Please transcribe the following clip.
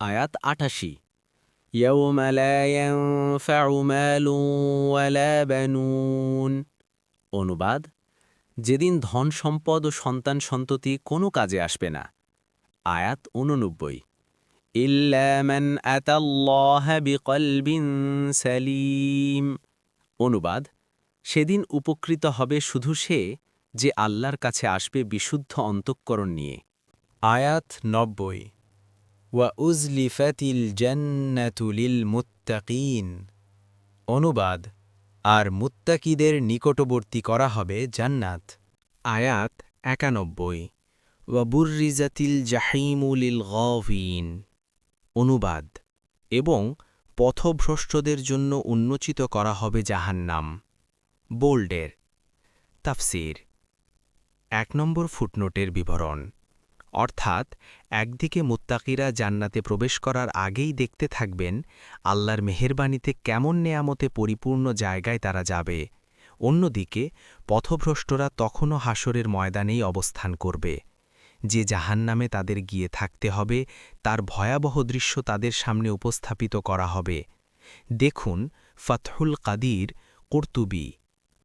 আয়াত ৮৮। يوم لا ينفع مال ولا بنون। অনুবাদ: যেদিন ধন সম্পদ ও সন্তান সন্ততি কোনো কাজে আসবে না। আয়াত ৮৯। ইল্লা মান আতাল্লাহ বিকলবিন সালিম। অনুবাদ: সেদিন উপকৃত হবে শুধু সে, যে আল্লাহর কাছে আসবে বিশুদ্ধ অন্তঃকরণ নিয়ে। আয়াত ৯০। ওয়া উজলিফাতিল জান্নাতু লিল মুত্তাকিন। অনুবাদ: আর মুত্তাকিদের নিকটবর্তী করা হবে জান্নাত। আয়াত ৯১। ওয়া বুররিজাতিল জাহিমু লিল গাওয়িন। অনুবাদ: এবং পথভ্রষ্টদের জন্য উন্মোচিত করা হবে জাহান্নাম। বোল্ডের তাফসীর। ১ নম্বর ফুটনোটের বিবরণ। অর্থাৎ একদিকে মুত্তাকিরা জান্নাতে প্রবেশ করার আগেই দেখতে থাকবেন আল্লাহর মেহেরবানিতে কেমন নেয়ামতে পরিপূর্ণ জায়গায় তারা যাবে, অন্যদিকে পথভ্রষ্টরা তখনও হাসরের ময়দানেই অবস্থান করবে। যে জাহান্নামে তাদের গিয়ে থাকতে হবে তার ভয়াবহ দৃশ্য তাদের সামনে উপস্থাপিত করা হবে। দেখুন ফাতহুল কাদির, কুরতুবী।